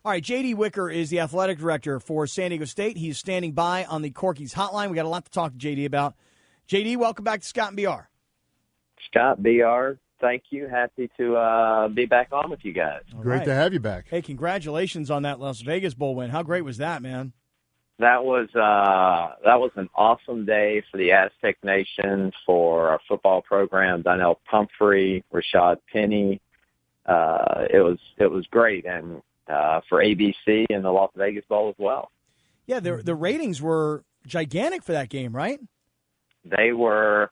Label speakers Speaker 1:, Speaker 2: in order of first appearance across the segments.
Speaker 1: All right, J.D. Wicker is the athletic director for San Diego State. He's standing by on the Corky's hotline. We got a lot to talk to J.D. about. J.D., welcome back to Scott and BR.
Speaker 2: Scott, BR, thank you. Happy to be back on with you guys.
Speaker 3: Great to have you back.
Speaker 1: Hey, congratulations on that Las Vegas Bowl win. How great was that, man?
Speaker 2: That was an awesome day for the Aztec Nation, for our football program, Donnell Pumphrey, Rashad Penny. It was great, and for ABC and the Las Vegas Bowl as well.
Speaker 1: Yeah, the ratings were gigantic for that game, right?
Speaker 2: They were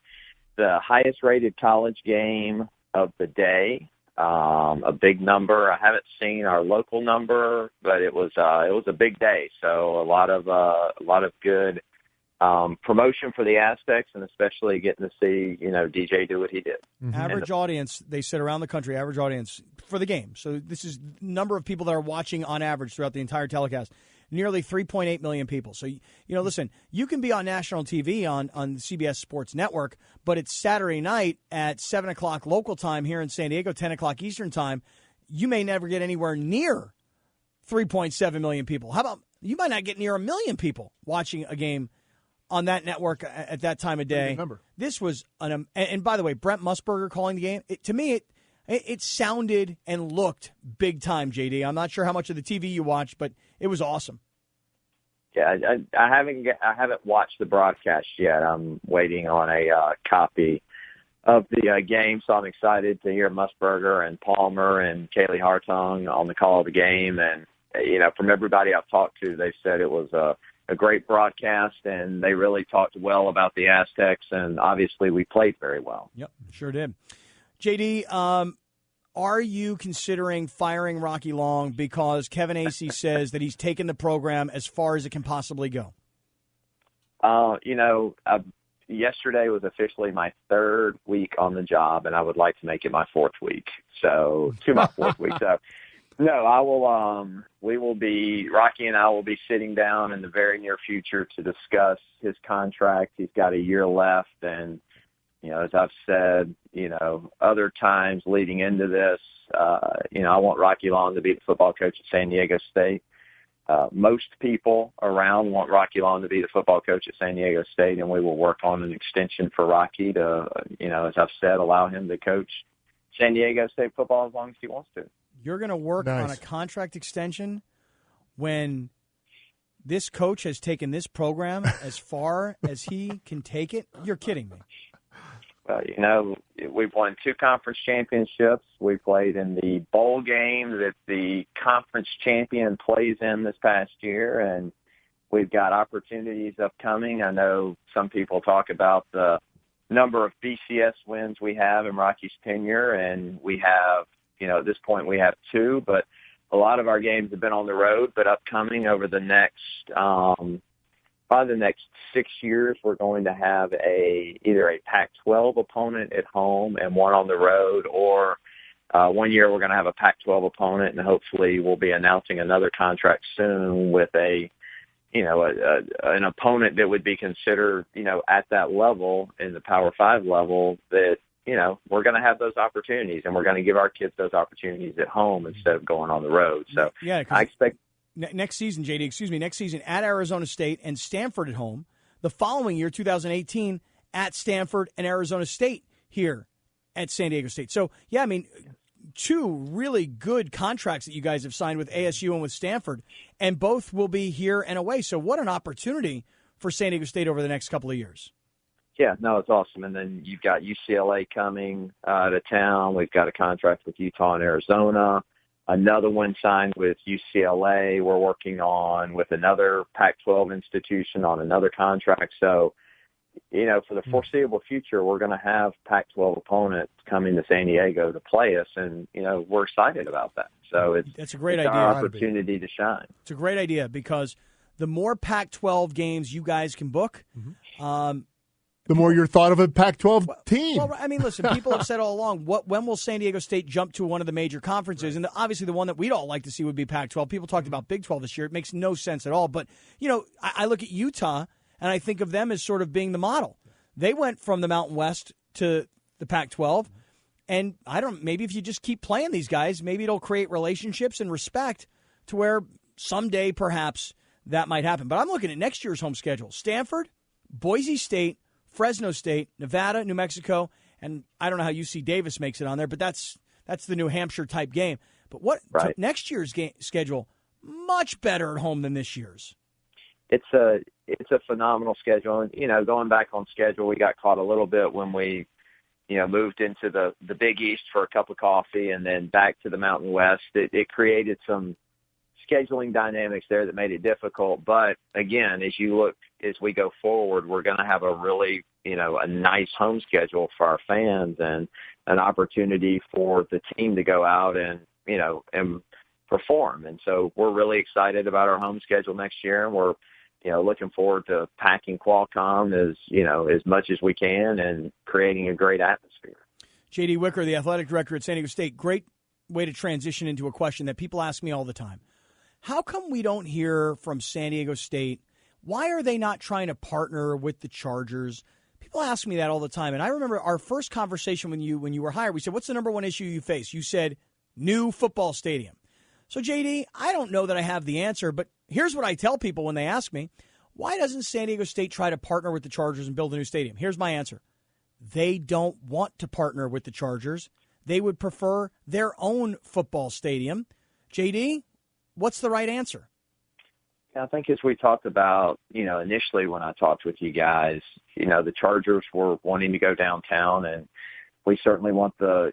Speaker 2: the highest-rated college game of the day. A big number. I haven't seen our local number, but it was a big day. So a lot of good promotion for the Aztecs, and especially getting to see DJ do what he did.
Speaker 1: Mm-hmm. Average audience, they said around the country, average audience for the game. So this is number of people that are watching on average throughout the entire telecast. Nearly 3.8 million people. So, listen, you can be on national TV on CBS Sports Network, but it's Saturday night at 7 o'clock local time here in San Diego, 10 o'clock Eastern time. You may never get anywhere near 3.7 million people. How about you might not get near 1 million people watching a game on that network at that time of day. This was and by the way, Brent Musburger calling the game. To me, it sounded and looked big time, JD. I'm not sure how much of the TV you watched, but it was awesome.
Speaker 2: Yeah, I haven't watched the broadcast yet. I'm waiting on a copy of the game, so I'm excited to hear Musburger and Palmer and Kaylee Hartung on the call of the game. And from everybody I've talked to, they said it was a great broadcast, and they really talked well about the Aztecs, and obviously we played very well.
Speaker 1: Yep, sure did. JD, are you considering firing Rocky Long because Kevin Acee says that he's taken the program as far as it can possibly go?
Speaker 2: Yesterday was officially my third week on the job, and I would like to make it my fourth week. So, my fourth week. So, no, I will. Rocky and I will be sitting down in the very near future to discuss his contract. He's got a year left, and as I've said, other times leading into this, I want Rocky Long to be the football coach at San Diego State. Most people around want Rocky Long to be the football coach at San Diego State, and we will work on an extension for Rocky to, as I've said, allow him to coach San Diego State football as long as he wants to.
Speaker 1: You're going to work on a contract extension when this coach has taken this program as far as he can take it? You're kidding me.
Speaker 2: Well, we've won 2 conference championships. We played in the bowl game that the conference champion plays in this past year, and we've got opportunities upcoming. I know some people talk about the number of BCS wins we have in Rocky's tenure, and we have, at this point we have 2, but a lot of our games have been on the road, but upcoming over the next probably the next 6 years, we're going to have either a Pac-12 opponent at home and one on the road, or 1 year we're going to have a Pac-12 opponent, and hopefully we'll be announcing another contract soon with an opponent that would be considered, at that level, in the Power 5 level, that, we're going to have those opportunities, and we're going to give our kids those opportunities at home instead of going on the road. So
Speaker 1: yeah,
Speaker 2: I expect
Speaker 1: next season, JD, next season at Arizona State and Stanford at home. The following year, 2018, at Stanford and Arizona State here at San Diego State. So, yeah, 2 really good contracts that you guys have signed with ASU and with Stanford, and both will be here and away. So what an opportunity for San Diego State over the next couple of years.
Speaker 2: Yeah, no, it's awesome. And then you've got UCLA coming to town. We've got a contract with Utah and Arizona. Another one signed with UCLA. We're working on with another Pac-12 institution on another contract. So, for the foreseeable future, we're going to have Pac-12 opponents coming to San Diego to play us, and, we're excited about that. So
Speaker 1: it's a great idea.
Speaker 2: Our opportunity to shine.
Speaker 1: It's a great idea because the more Pac-12 games you guys can book,
Speaker 3: the more you're thought of a Pac-12 team.
Speaker 1: Well, listen, people have said all along, when will San Diego State jump to one of the major conferences? And obviously the one that we'd all like to see would be Pac-12. People talked about Big 12 this year. It makes no sense at all. But, I look at Utah, and I think of them as sort of being the model. They went from the Mountain West to the Pac-12, and maybe if you just keep playing these guys, maybe it'll create relationships and respect to where someday perhaps that might happen. But I'm looking at next year's home schedule. Stanford, Boise State, Fresno State, Nevada, New Mexico, and I don't know how UC Davis makes it on there, but that's the New Hampshire type game. But so next year's schedule, much better at home than this year's.
Speaker 2: It's a phenomenal schedule. And, going back on schedule, we got caught a little bit when we, moved into the Big East for a cup of coffee and then back to the Mountain West. It created some scheduling dynamics there that made it difficult. But again, as we go forward, we're going to have a really, a nice home schedule for our fans and an opportunity for the team to go out and perform. And so we're really excited about our home schedule next year. And we're, looking forward to packing Qualcomm as much as we can and creating a great atmosphere.
Speaker 1: J.D. Wicker, the athletic director at San Diego State, great way to transition into a question that people ask me all the time. How come we don't hear from San Diego State? Why are they not trying to partner with the Chargers? People ask me that all the time. And I remember our first conversation when you were hired, we said, what's the number one issue you face? You said, new football stadium. So, JD, I don't know that I have the answer, but here's what I tell people when they ask me, why doesn't San Diego State try to partner with the Chargers and build a new stadium? Here's my answer. They don't want to partner with the Chargers. They would prefer their own football stadium. JD, what's the right answer?
Speaker 2: I think as we talked about, initially when I talked with you guys, the Chargers were wanting to go downtown, and we certainly want the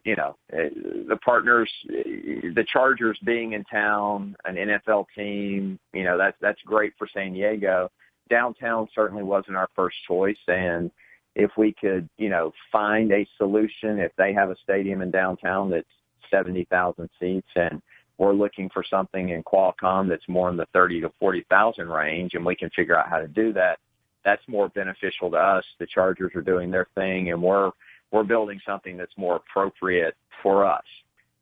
Speaker 2: partners, the Chargers being in town, an NFL team, that's great for San Diego. Downtown certainly wasn't our first choice. And if we could, find a solution, if they have a stadium in downtown that's 70,000 seats and we're looking for something in Qualcomm that's more in the 30 to 40,000 range, and we can figure out how to do that, that's more beneficial to us. The Chargers are doing their thing, and we're building something that's more appropriate for us.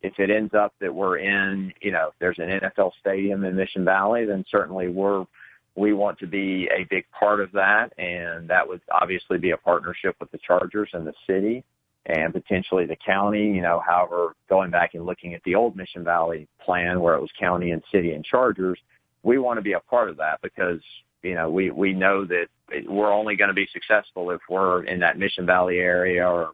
Speaker 2: If it ends up that we're in, there's an NFL stadium in Mission Valley, then certainly we want to be a big part of that, and that would obviously be a partnership with the Chargers and the city and potentially the county. However, going back and looking at the old Mission Valley plan where it was county and city and Chargers, we want to be a part of that because, we know that we're only going to be successful if we're in that Mission Valley area or,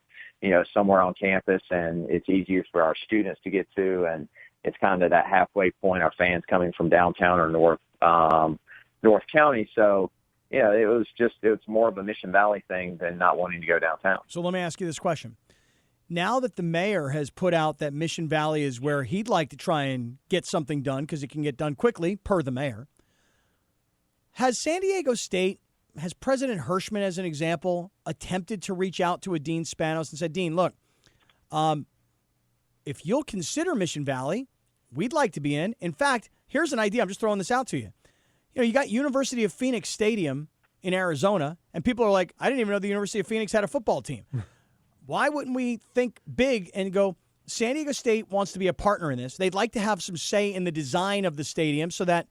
Speaker 2: somewhere on campus, and it's easier for our students to get to. And it's kind of that halfway point, our fans coming from downtown or North County. So, it's more of a Mission Valley thing than not wanting to go downtown.
Speaker 1: So let me ask you this question. Now that the mayor has put out that Mission Valley is where he'd like to try and get something done because it can get done quickly, per the mayor, has San Diego State, has President Hirschman, as an example, attempted to reach out to a Dean Spanos and said, Dean, look, if you'll consider Mission Valley, we'd like to be in. In fact, here's an idea. I'm just throwing this out to you. You got University of Phoenix Stadium in Arizona, and people are like, I didn't even know the University of Phoenix had a football team. Why wouldn't we think big and go, San Diego State wants to be a partner in this. They'd like to have some say in the design of the stadium so that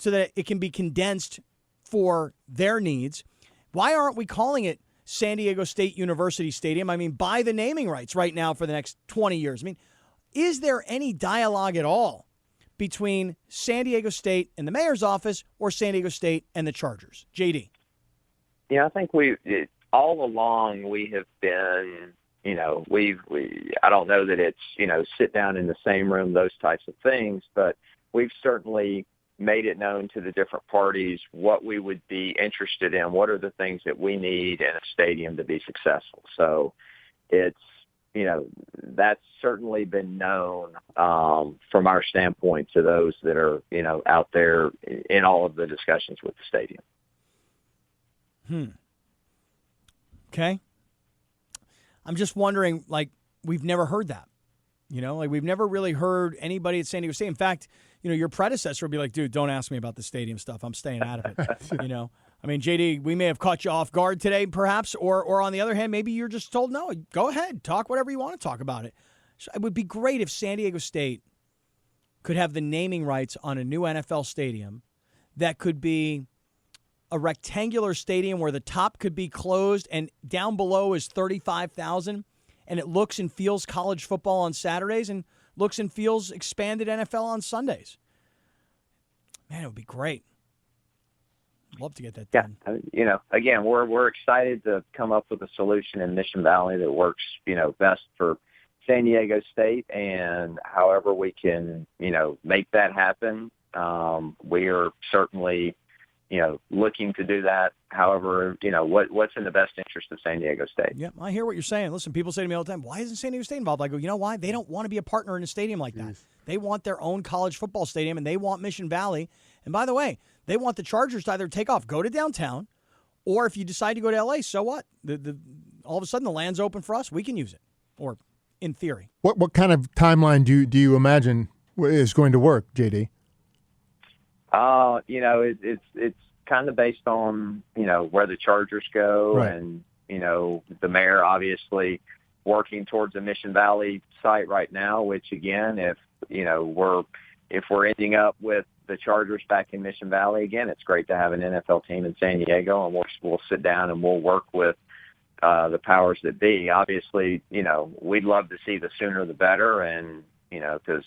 Speaker 1: it can be condensed for their needs. Why aren't we calling it San Diego State University Stadium? I mean, buy the naming rights right now for the next 20 years. I mean, is there any dialogue at all between San Diego State and the mayor's office or San Diego State and the Chargers? JD.
Speaker 2: Yeah, I think all along we have been, I don't know that it's, sit down in the same room, those types of things, but we've certainly made it known to the different parties what we would be interested in, what are the things that we need in a stadium to be successful. So it's, that's certainly been known from our standpoint to those that are, out there in all of the discussions with the stadium.
Speaker 1: Okay. I'm just wondering, we've never heard that. We've never really heard anybody at San Diego State. In fact, your predecessor would be like, dude, don't ask me about the stadium stuff. I'm staying out of it. I mean, JD, we may have caught you off guard today, perhaps, or on the other hand, maybe you're just told, no, go ahead, talk whatever you want to talk about it. So it would be great if San Diego State could have the naming rights on a new NFL stadium that could be a rectangular stadium where the top could be closed and down below is 35,000, and it looks and feels college football on Saturdays and looks and feels expanded NFL on Sundays. Man, it would be great. Love to get that
Speaker 2: Yeah,
Speaker 1: done.
Speaker 2: again, we're excited to come up with a solution in Mission Valley that works, best for San Diego State, and however we can, make that happen. We are certainly, looking to do that. However, what's in the best interest of San Diego State.
Speaker 1: Yeah, I hear what you're saying. Listen, people say to me all the time, why isn't San Diego State involved? I go, you know why? They don't want to be a partner in a stadium like that. They want their own college football stadium, and they want Mission Valley. And by the way, they want the Chargers to either take off, go to downtown, or if you decide to go to L.A., so what? All of a sudden, the land's open for us. We can use it, or in theory.
Speaker 3: What kind of timeline do you imagine is going to work, JD?
Speaker 2: It's kind of based on, where the Chargers go,
Speaker 3: right.
Speaker 2: And, the mayor obviously working towards a Mission Valley site right now, which again, if we're ending up with the Chargers back in Mission Valley again, it's great to have an NFL team in San Diego, and we'll sit down and we'll work with the powers that be. Obviously, we'd love to see the sooner the better, and because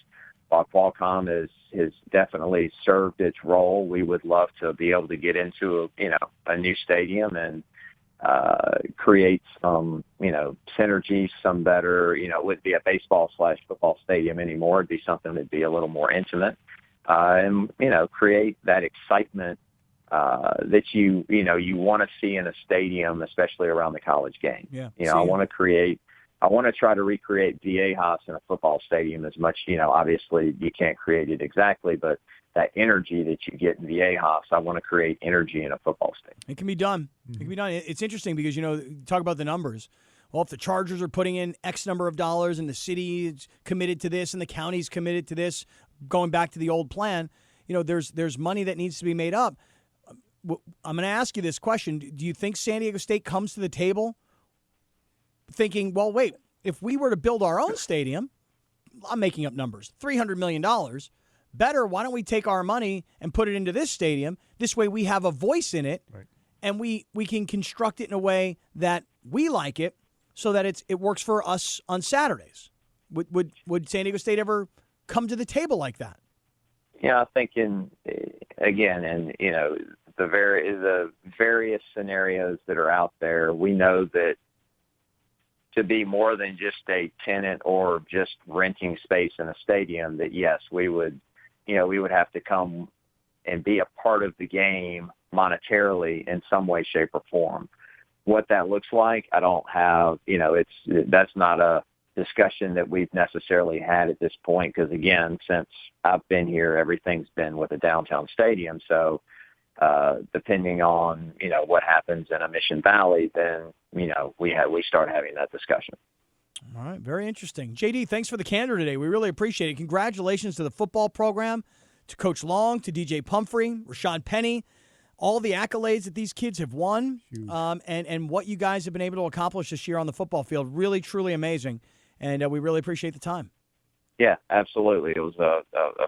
Speaker 2: while Qualcomm has definitely served its role, we would love to be able to get into a new stadium and create some synergy, some better. It wouldn't be a baseball/football stadium anymore. It'd be something that'd be a little more intimate, and create that excitement that you want to see in a stadium, especially around the college game.
Speaker 1: Yeah.
Speaker 2: I want to try to recreate Viejas in a football stadium as much. Obviously you can't create it exactly, but that energy that you get in Viejas, I want to create energy in a football stadium.
Speaker 1: It can be done. It can be done. It's interesting because, talk about the numbers. Well, if the Chargers are putting in X number of dollars and the city is committed to this and the county's committed to this, going back to the old plan, there's money that needs to be made up. I'm going to ask you this question. Do you think San Diego State comes to the table thinking, well, wait, if we were to build our own stadium, I'm making up numbers, $300 million, better, why don't we take our money and put it into this stadium? This way we have a voice in it, right. And we can construct it in a way that we like it so that it works for us on Saturdays. Would San Diego State ever come to the table like that?
Speaker 2: Yeah, I'm thinking, again, and, the various scenarios that are out there, we know that to be more than just a tenant or just renting space in a stadium, that yes, we would have to come and be a part of the game monetarily in some way, shape, or form. What that looks like, I don't have, that's not a discussion that we've necessarily had at this point, because again, since I've been here, everything's been with a downtown stadium. So depending on, what happens in a Mission Valley, then, we start having that discussion.
Speaker 1: All right. Very interesting. JD, thanks for the candor today. We really appreciate it. Congratulations to the football program, to Coach Long, to DJ Pumphrey, Rashad Penny, all the accolades that these kids have won, and what you guys have been able to accomplish this year on the football field. Really, truly amazing. And we really appreciate the time.
Speaker 2: Yeah, absolutely. It was a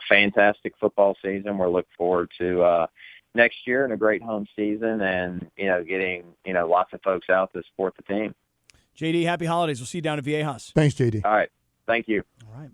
Speaker 2: fantastic football season. We're looking forward to next year and a great home season, and getting lots of folks out to support the team.
Speaker 1: JD, happy holidays. We'll see you down at Viejas.
Speaker 3: Thanks, JD.
Speaker 2: All right. Thank you.
Speaker 1: All right.